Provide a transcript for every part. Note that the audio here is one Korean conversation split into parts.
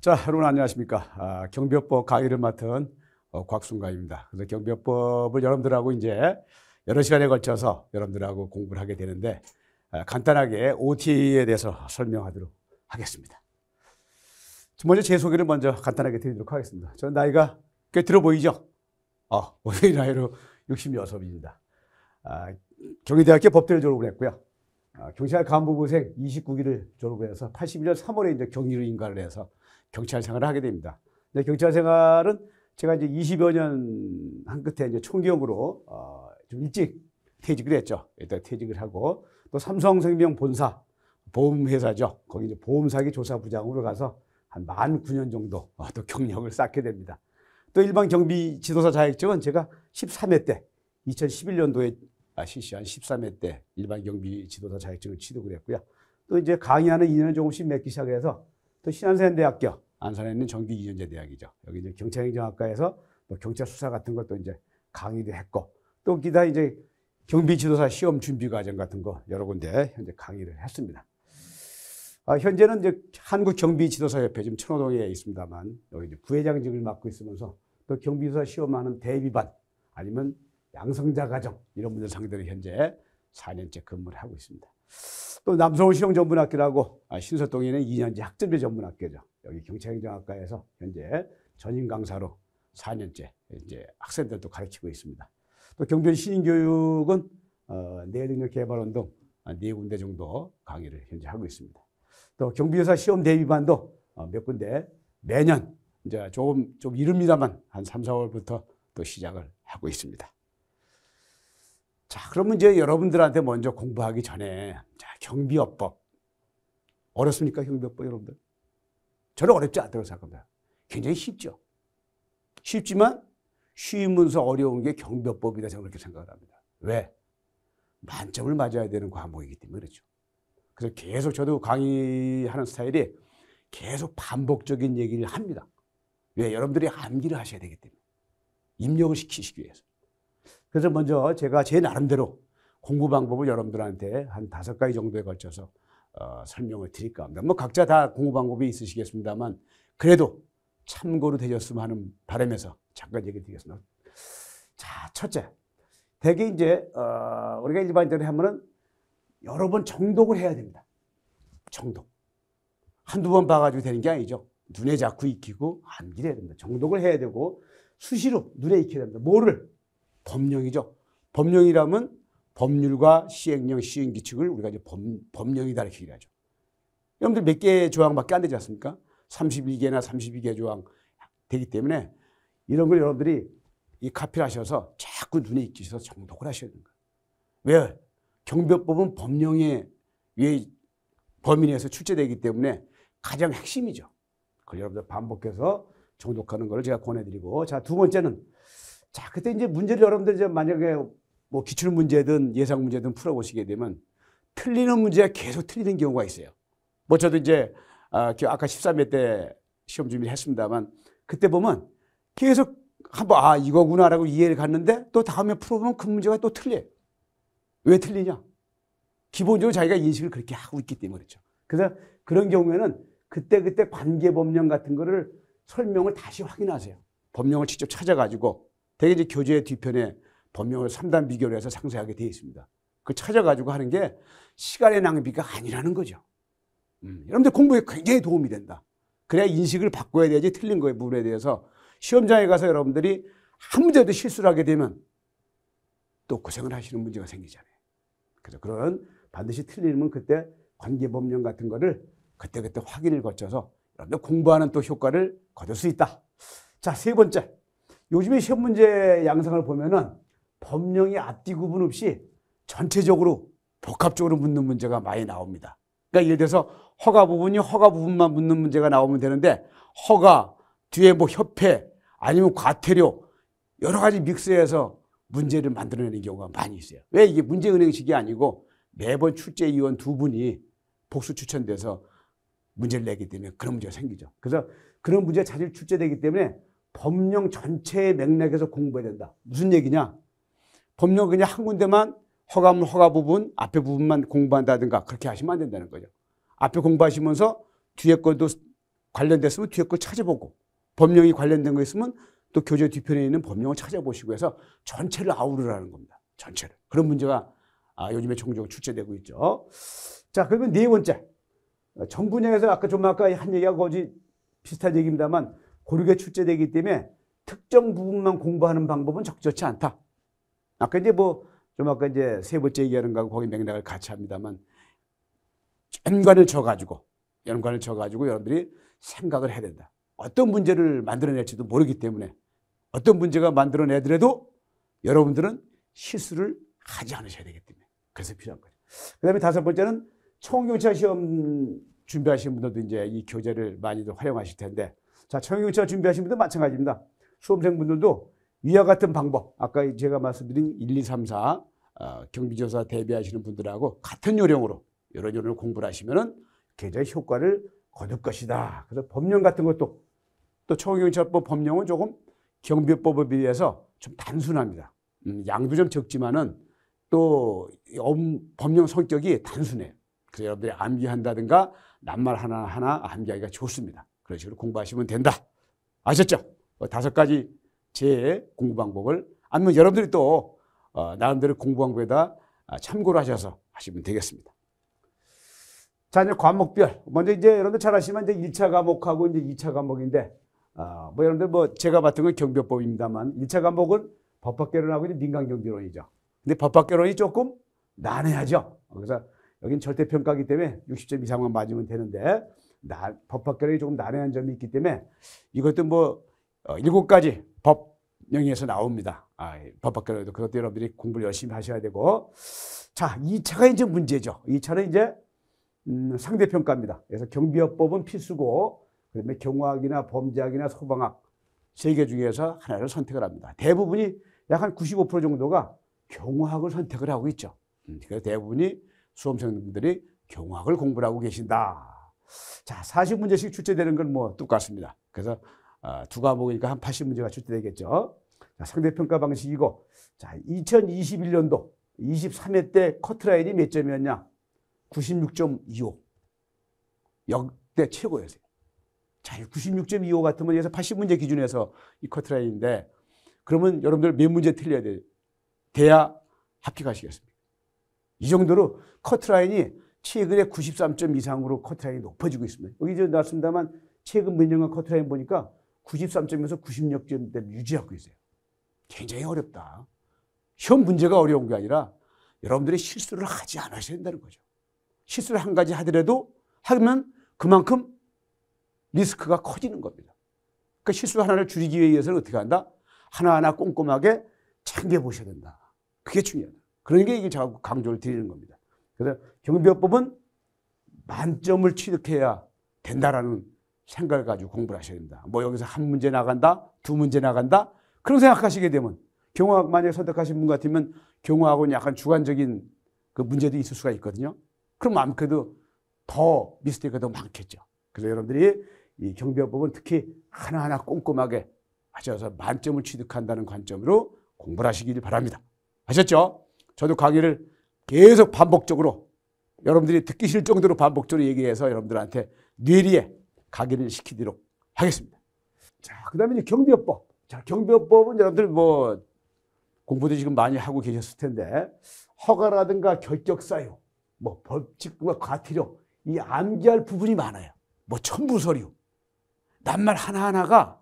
자, 여러분 안녕하십니까. 경비업법 강의를 맡은 곽순가입니다. 그래서 경비업법을 여러분들하고 이제 여러 시간에 걸쳐서 여러분들하고 공부를 하게 되는데 간단하게 OT에 대해서 설명하도록 하겠습니다. 먼저 제 소개를 먼저 간단하게 드리도록 하겠습니다. 저는 나이가 꽤 들어 보이죠? 올해 나이로 66입니다. 경희대학교 법대를 졸업을 했고요. 경찰 간부부생 29기를 졸업을 해서 81년 3월에 이제 경위로 인가를 해서 경찰 생활을 하게 됩니다. 근데 경찰 생활은 제가 이제 20여 년 한 끝에 이제 총경으로 좀 일찍 퇴직을 했죠. 일단 퇴직을 하고 또 삼성생명 본사 보험회사죠. 거기 이제 보험사기 조사부장으로 가서 한 만 9년 정도 또 경력을 쌓게 됩니다. 또 일반 경비 지도사 자격증은 제가 13회 때 2011년도에 실시한 13회 때 일반 경비 지도사 자격증을 취득을 했고요. 또 이제 강의하는 인연을 조금씩 맺기 시작해서 또 신안산대학교 안산에 있는 정규 2년제 대학이죠. 여기 이제 경찰행정학과에서 또 경찰 수사 같은 것도 이제 강의도 했고 또 기타 이제 경비 지도사 시험 준비 과정 같은 거 여러 군데 현재 강의를 했습니다. 현재는 이제 한국경비지도사협회 지금 천호동에 있습니다만 여기 이제 부회장직을 맡고 있으면서 또 경비지도사 시험하는 대비반 아니면 양성자 과정 이런 분들 상대로 현재 4년째 근무를 하고 있습니다. 또 남서울 실용전문학교라고 신설동에 있는 2년제 학점제 전문학교죠. 여기 경찰행정학과에서 현재 전임 강사로 4년째 이제 학생들도 가르치고 있습니다. 또 경비원 신인교육은 내일능력개발운동 4군데 정도 강의를 현재 하고 있습니다. 또 경비여사 시험 대비반도 몇 군데 매년 이제 좀 이릅니다만 한 3, 4월부터 또 시작을 하고 있습니다. 자, 그러면 이제 여러분들한테 먼저 공부하기 전에 경비업법 어렵습니까? 경비업법 여러분들? 저는 어렵지 않다고 생각합니다. 굉장히 쉽죠. 쉽지만 쉬우면서 어려운 게 경비업법이다 저는 그렇게 생각을 합니다. 왜? 만점을 맞아야 되는 과목이기 때문에 그렇죠. 그래서 계속 저도 강의하는 스타일이 계속 반복적인 얘기를 합니다. 왜? 여러분들이 암기를 하셔야 되기 때문에. 입력을 시키시기 위해서. 그래서 먼저 제가 제 나름대로 공부 방법을 여러분들한테 한 5가지 정도에 걸쳐서 설명을 드릴까 합니다. 뭐 각자 다 공부 방법이 있으시겠습니다만 그래도 참고로 되셨으면 하는 바람에서 잠깐 얘기 드리겠습니다. 자, 첫째. 대개 이제 우리가 일반적으로 하면은 여러 번 정독을 해야 됩니다. 정독. 한두 번 봐가지고 되는 게 아니죠. 눈에 자꾸 익히고 암기를 해야 됩니다. 정독을 해야 되고 수시로 눈에 익혀야 됩니다. 뭐를? 법령이죠. 법령이라면 법률과 시행령, 시행규칙을 우리가 이제 법령이다 이렇게 얘기하죠. 여러분들 몇 개의 조항밖에 안 되지 않습니까? 31개나 32개 조항 되기 때문에 이런 걸 여러분들이 이 카피를 하셔서 자꾸 눈에 익히셔서 정독을 하셔야 되는 거예요. 왜? 경비업법은 법령의 범위 내에서 출제되기 때문에 가장 핵심이죠. 그걸 여러분들 반복해서 정독하는 걸 제가 권해드리고, 자, 두 번째는, 자, 그때 이제 문제를 여러분들 이제 만약에 뭐 기출 문제든 예상 문제든 풀어보시게 되면 틀리는 문제가 계속 틀리는 경우가 있어요. 뭐 저도 이제 아까 13회 때 시험 준비를 했습니다만 그때 보면 계속 한번 이거구나라고 이해를 갔는데 또 다음에 풀어보면 그 문제가 또 틀려요. 왜 틀리냐? 기본적으로 자기가 인식을 그렇게 하고 있기 때문에 그렇죠. 그래서 그런 경우에는 그때 관계법령 같은 거를 설명을 다시 확인하세요. 법령을 직접 찾아가지고 되게 이제 교재 뒤편에 법령을 3단 비교를 해서 상세하게 되어 있습니다. 그 찾아가지고 하는 게 시간의 낭비가 아니라는 거죠. 여러분들 공부에 굉장히 도움이 된다. 그래야 인식을 바꿔야 되지 틀린 거에 부분에 대해서 시험장에 가서 여러분들이 한 문제도 실수를 하게 되면 또 고생을 하시는 문제가 생기잖아요. 그래서 그런 반드시 틀리면 그때 관계법령 같은 거를 그때 확인을 거쳐서 여러분들 공부하는 또 효과를 거둘 수 있다. 자, 세 번째. 요즘에 시험 문제 양상을 보면은 법령이 앞뒤 구분 없이 전체적으로 복합적으로 묻는 문제가 많이 나옵니다. 그러니까 예를 들어서 허가 부분만 묻는 문제가 나오면 되는데 허가, 뒤에 뭐 협회, 아니면 과태료 여러 가지 믹스해서 문제를 만들어내는 경우가 많이 있어요. 왜? 이게 문제은행식이 아니고 매번 출제위원 2분이 복수 추천돼서 문제를 내기 때문에 그런 문제가 생기죠. 그래서 그런 문제가 자주 출제되기 때문에 법령 전체의 맥락에서 공부해야 된다. 무슨 얘기냐? 법령 그냥 한 군데만 허가면 허가 부분, 앞에 부분만 공부한다든가 그렇게 하시면 안 된다는 거죠. 앞에 공부하시면서 뒤에 것도 관련됐으면 뒤에 걸 찾아보고 법령이 관련된 거 있으면 또 교재 뒤편에 있는 법령을 찾아보시고 해서 전체를 아우르라는 겁니다. 전체를. 그런 문제가 요즘에 종종 출제되고 있죠. 자, 그러면 네 번째. 전 분야에서 아까 한 얘기하고 거의 비슷한 얘기입니다만 고르게 출제되기 때문에 특정 부분만 공부하는 방법은 적절치 않다. 아까 이제 세 번째 얘기하는 거하고 거기 맥락을 같이 합니다만 연관을 쳐가지고 여러분들이 생각을 해야 된다. 어떤 문제를 만들어낼지도 모르기 때문에 어떤 문제가 만들어내더라도 여러분들은 실수를 하지 않으셔야 되기 때문에 그래서 필요한 거죠. 그 다음에 다섯 번째는 총경찰 시험 준비하시는 분들도 이제 이 교재를 많이들 활용하실 텐데 자, 총경찰 준비하시는 분도 마찬가지입니다. 수험생분들도 위와 같은 방법, 아까 제가 말씀드린 1, 2, 3, 4 경비조사 대비하시는 분들하고 같은 요령으로 이런 요령을 공부를 하시면은 굉장히 효과를 거둘 것이다. 그래서 법령 같은 것도 또 총경찰법 법령은 조금 경비법에 비해서 좀 단순합니다. 양도 좀 적지만은 또 법령 성격이 단순해요. 그래서 여러분들이 암기한다든가 낱말 하나하나 암기하기가 좋습니다. 그런 식으로 공부하시면 된다. 아셨죠? 5가지 제 공부 방법을 아니면 여러분들이 또 나름대로 공부 방법에다 참고를 하셔서 하시면 되겠습니다. 자, 이제 과목별. 먼저 이제 여러분들 잘 아시면 이제 1차 과목하고 이제 2차 과목인데 여러분들 제가 맡은 건 경비법입니다만 1차 과목은 법학개론하고 이제 민간경비론이죠. 근데 법학개론이 조금 난해하죠. 그래서 여긴 절대평가이기 때문에 60점 이상만 맞으면 되는데 법학개론이 조금 난해한 점이 있기 때문에 이것도 7가지 법령에서 나옵니다. 법학개론도 그것도 여러분들이 공부를 열심히 하셔야 되고 자, 2차가 이제 문제죠. 2차는 이제 상대평가입니다. 그래서 경비업법은 필수고 그다음에 경호학이나 범죄학이나 소방학 3개 중에서 하나를 선택을 합니다. 대부분이 약 한 95% 정도가 경호학을 선택을 하고 있죠. 그래서 대부분이 수험생들이 경호학을 공부를 하고 계신다. 자, 40문제씩 출제되는 건 똑같습니다. 그래서 2과목이니까 한 80문제가 출제되겠죠. 자, 상대평가 방식이고 자, 2021년도 23회 때 커트라인이 몇 점이었냐? 96.25. 역대 최고였어요. 자, 96.25 같으면 여기서 80문제 기준에서 이 커트라인인데 그러면 여러분들 몇 문제 틀려야 돼야 합격하시겠습니까? 이 정도로 커트라인이 최근에 93점 이상으로 커트라인이 높아지고 있습니다. 여기 이제 나왔습니다만 최근 몇 년간 커트라인 보니까 93점에서 96점대 유지하고 있어요. 굉장히 어렵다. 시험 문제가 어려운 게 아니라 여러분들이 실수를 하지 않으셔야 된다는 거죠. 실수를 한 가지 하더라도 하면 그만큼 리스크가 커지는 겁니다. 그러니까 실수 하나를 줄이기 위해서는 어떻게 한다? 하나하나 꼼꼼하게 챙겨보셔야 된다. 그게 중요하다. 그런 게 이게 자꾸 강조를 드리는 겁니다. 그래서 경비법은 만점을 취득해야 된다라는 생각을 가지고 공부를 하셔야 됩니다. 여기서 한 문제 나간다, 2문제 나간다. 그런 생각하시게 되면 경호학 만약에 선택하신 분 같으면 경호학은 약간 주관적인 그 문제도 있을 수가 있거든요. 그럼 아무래도 더 미스테이크가 더 많겠죠. 그래서 여러분들이 이 경비법은 특히 하나하나 꼼꼼하게 하셔서 만점을 취득한다는 관점으로 공부를 하시길 바랍니다. 아셨죠? 저도 강의를 계속 반복적으로 여러분들이 듣기 싫을 정도로 반복적으로 얘기해서 여러분들한테 뇌리에 각인을 시키도록 하겠습니다. 자, 그 다음에 이제 경비법. 자, 경비법은 여러분들 공부도 지금 많이 하고 계셨을 텐데 허가라든가 결격사유, 벌칙과 과태료 이 암기할 부분이 많아요. 첨부서류, 낱말 하나하나가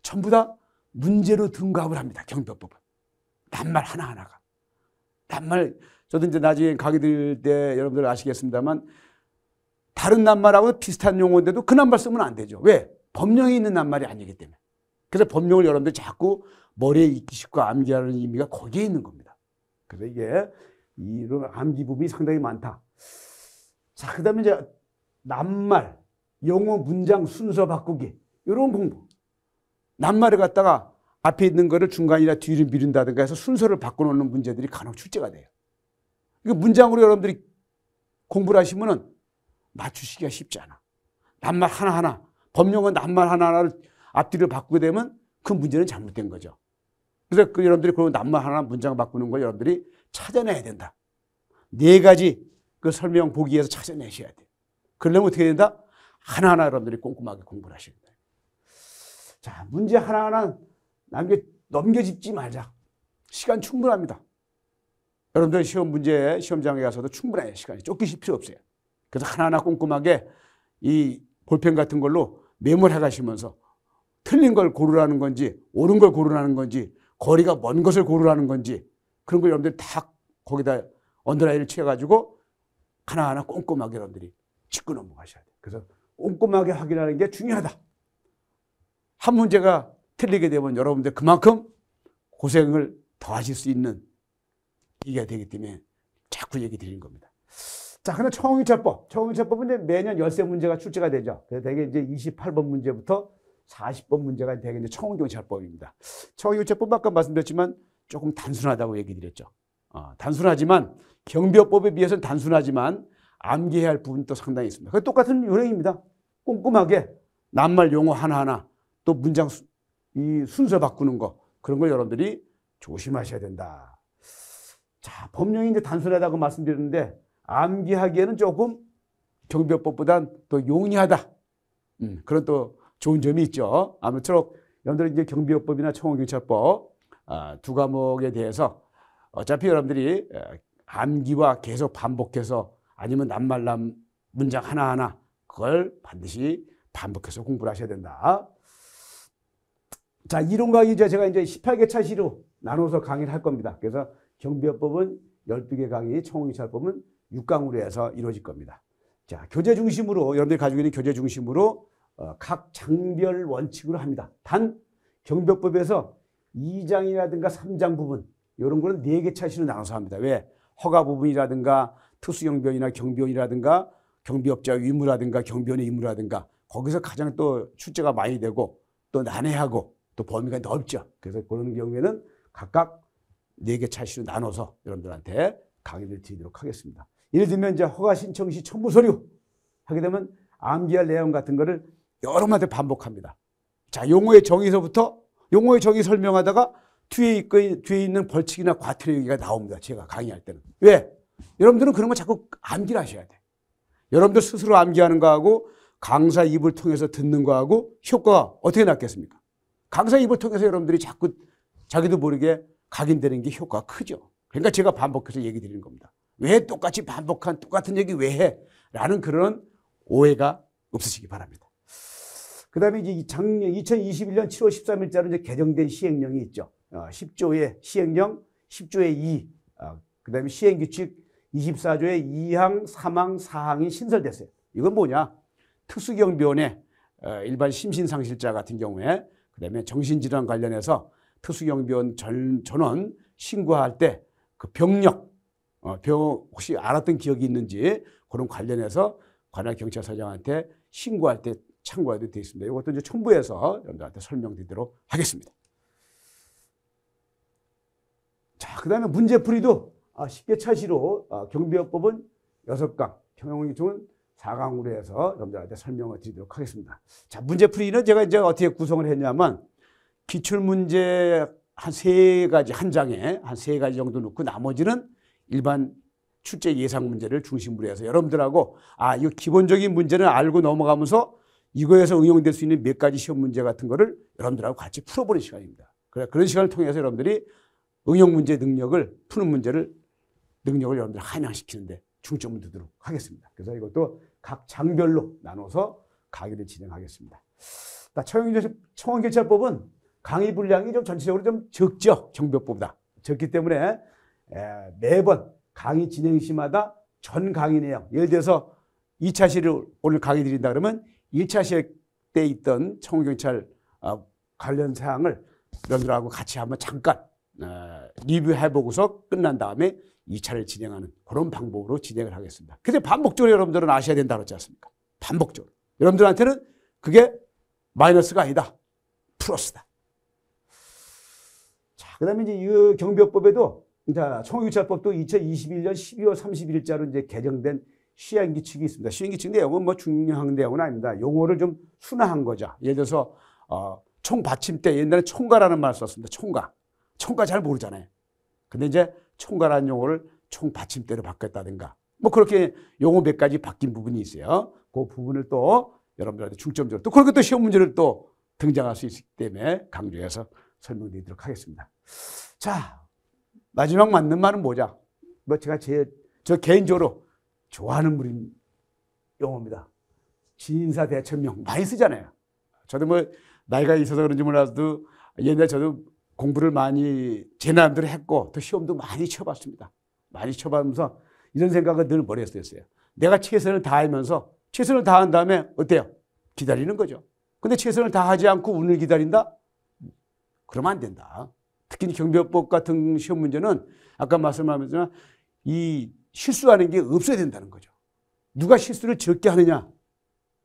전부 다 문제로 등급을 합니다. 경비법은. 낱말 하나하나가. 저도 이제 나중에 강의 들을 때 여러분들 아시겠습니다만 다른 낱말하고 비슷한 용어인데도 그 낱말 쓰면 안 되죠. 왜? 법령이 있는 낱말이 아니기 때문에. 그래서 법령을 여러분들 자꾸 머리에 익히시고 암기하는 의미가 거기에 있는 겁니다. 그래서 이게 이런 암기 부분이 상당히 많다. 자, 그 다음에 이제 낱말, 영어 문장 순서 바꾸기 이런 공부. 낱말을 갖다가 앞에 있는 거를 중간이나 뒤로 미룬다든가 해서 순서를 바꿔놓는 문제들이 간혹 출제가 돼요. 이거 문장으로 여러분들이 공부를 하시면은 맞추시기가 쉽지 않아. 낱말 하나하나, 법령은 낱말 하나하나를 앞뒤로 바꾸게 되면 그 문제는 잘못된 거죠. 그래서 여러분들이 그런 낱말 하나 문장 바꾸는 걸 여러분들이 찾아내야 된다. 4가지 그 설명 보기에서 찾아내셔야 돼요. 그러려면 어떻게 된다? 하나하나 여러분들이 꼼꼼하게 공부를 하셔야 됩니다. 자, 문제 하나하나 넘겨짚지 말자. 시간 충분합니다. 여러분들 시험 문제 시험장에 가서도 충분해요. 시간이 쫓기실 필요 없어요. 그래서 하나하나 꼼꼼하게 이 볼펜 같은 걸로 메모를 해가시면서 틀린 걸 고르라는 건지 옳은 걸 고르라는 건지 거리가 먼 것을 고르라는 건지 그런 걸 여러분들이 다 거기다 언더라인을 채워가지고 하나하나 꼼꼼하게 여러분들이 짚고 넘어가셔야 돼요. 그래서 꼼꼼하게 확인하는 게 중요하다. 한 문제가 틀리게 되면 여러분들 그만큼 고생을 더 하실 수 있는 이게 되기 때문에 자꾸 얘기 드리는 겁니다. 자, 그럼 청원교차법은 이제 매년 13문제가 출제가 되죠. 그래서 대개 이제 28번 문제부터 40번 문제가 대개 이제 청원교차법입니다. 청원교차법 아까 말씀드렸지만 조금 단순하다고 얘기 드렸죠. 단순하지만 경비업법에 비해서는 단순하지만 암기해야 할 부분도 상당히 있습니다. 똑같은 요령입니다. 꼼꼼하게 낱말 용어 하나하나 또 문장 이 순서 바꾸는 거 그런 걸 여러분들이 조심하셔야 된다. 자, 법령이 이제 단순하다고 말씀드렸는데 암기하기에는 조금 경비업법보단 더 용이하다. 그런 또 좋은 점이 있죠. 아무쪼록 여러분들 이제 경비업법이나 청원경찰법 두 과목에 대해서 어차피 여러분들이 암기와 계속 반복해서 아니면 낱말 문장 하나하나 그걸 반드시 반복해서 공부를 하셔야 된다. 자, 이론 강의 제가 이제 18개 차시로 나눠서 강의를 할 겁니다. 그래서 경비업법은 12개 강의, 청원경찰법은 6강으로 해서 이루어질 겁니다. 자, 교재 중심으로 여러분들이 가지고 있는 교재 중심으로 각 장별 원칙으로 합니다. 단 경비업법에서 2장이라든가 3장 부분 이런 거는 4개 차시로 나눠서 합니다. 왜? 허가 부분이라든가 특수경비원이나 경비원이라든가 경비업자 의무라든가 경비원의 의무라든가 거기서 가장 또 출제가 많이 되고 또 난해하고 또 범위가 넓죠. 그래서 그런 경우에는 각각 4개 차시로 나눠서 여러분들한테 강의를 드리도록 하겠습니다. 예를 들면 이제 허가 신청 시 첨부 서류 하게 되면 암기할 내용 같은 거를 여러 마디 반복합니다. 자, 용어의 정의서부터 용어의 정의 설명하다가 뒤에 있는 벌칙이나 과태료 얘기가 나옵니다. 제가 강의할 때는. 왜? 여러분들은 그런 거 자꾸 암기를 하셔야 돼. 여러분들 스스로 암기하는 거하고 강사 입을 통해서 듣는 거하고 효과가 어떻게 낫겠습니까? 강사 입을 통해서 여러분들이 자꾸 자기도 모르게 각인되는 게 효과가 크죠. 그러니까 제가 반복해서 얘기 드리는 겁니다. 왜 똑같이 반복한 똑같은 얘기 왜 해? 라는 그런 오해가 없으시기 바랍니다. 그 다음에 이제 작년 2021년 7월 13일자로 이제 개정된 시행령이 있죠. 10조의 시행령, 10조의 2, 그 다음에 시행규칙 24조의 2항, 3항, 4항이 신설됐어요. 이건 뭐냐? 특수경비원의 일반 심신상실자 같은 경우에 그 다음에 정신질환 관련해서 특수경비원 전원 신고할 때 그 병력, 혹시 알았던 기억이 있는지 그런 관련해서 관할 경찰서장한테 신고할 때 참고하도록 되어 있습니다. 이것도 이제 첨부해서 여러분들한테 설명드리도록 하겠습니다. 자, 그 다음에 문제풀이도 10개 차시로 경비업법은 6강, 청원경찰법은 4강으로 해서 여러분들한테 설명을 드리도록 하겠습니다. 자, 문제풀이는 제가 이제 어떻게 구성을 했냐면 기출문제 한 3가지, 한 장에 한 3가지 정도 넣고 나머지는 일반 출제 예상 문제를 중심으로 해서 여러분들하고 이거 기본적인 문제는 알고 넘어가면서 이거에서 응용될 수 있는 몇 가지 시험 문제 같은 거를 여러분들하고 같이 풀어보는 시간입니다. 그런 시간을 통해서 여러분들이 응용 문제 능력을 푸는 능력을 여러분들 함양시키는데 중점을 두도록 하겠습니다. 그래서 이것도 각 장별로 나눠서 강의를 진행하겠습니다. 청원경찰법은 강의 분량이 좀 전체적으로 좀 적죠. 경비업법보다 적기 때문에 매번 강의 진행 시마다 전 강의 내용, 예를 들어서 2차 시를 오늘 강의 드린다 그러면 1차 시 때 있던 청원경찰 관련 사항을 여러분들하고 같이 한번 잠깐 리뷰해보고서 끝난 다음에 2차를 진행하는 그런 방법으로 진행을 하겠습니다. 근데 반복적으로 여러분들은 아셔야 된다고 그러지 않습니까? 반복적으로. 여러분들한테는 그게 마이너스가 아니다. 플러스다. 자, 그 다음에 이제 이 경비업법에도 청원경찰법도 2021년 12월 31일자로 이제 개정된 시행규칙이 있습니다. 시행규칙 내용은 뭐 중요한 내용은 아닙니다. 용어를 좀 순화한 거죠. 예를 들어서 총받침대, 옛날에 총가라는 말을 썼습니다. 총가 잘 모르잖아요. 근데 이제 총가라는 용어를 총받침대로 바꿨다든가 뭐 그렇게 용어 몇 가지 바뀐 부분이 있어요. 그 부분을 또 여러분들한테 중점적으로 또 그렇게 또 시험 문제를 또 등장할 수 있기 때문에 강조해서 설명드리도록 하겠습니다. 자, 마지막 맞는 말은 뭐냐? 뭐 제가 저 개인적으로 좋아하는 용어입니다. 진사 대천명 많이 쓰잖아요. 저도 뭐 나이가 있어서 그런지 몰라도 옛날에 저도 공부를 많이 제 나름대로 했고 또 시험도 많이 쳐봤습니다. 많이 쳐보면서 이런 생각은 늘 머리에 있었어요. 내가 최선을 다하면서 최선을 다한 다음에 어때요? 기다리는 거죠. 근데 최선을 다하지 않고 운을 기다린다? 그러면 안 된다. 특히 경비업법 같은 시험 문제는 아까 말씀하셨지만 이 실수하는 게 없어야 된다는 거죠. 누가 실수를 적게 하느냐?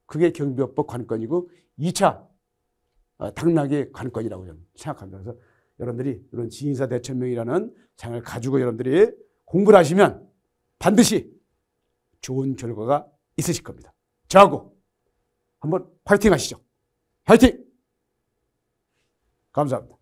그게 경비업법 관건이고 2차 당락의 관건이라고 저는 생각합니다. 그래서 여러분들이 이런 진사 대천명이라는 장을 가지고 여러분들이 공부를 하시면 반드시 좋은 결과가 있으실 겁니다. 저하고 한번 화이팅 하시죠. 화이팅! 감사합니다.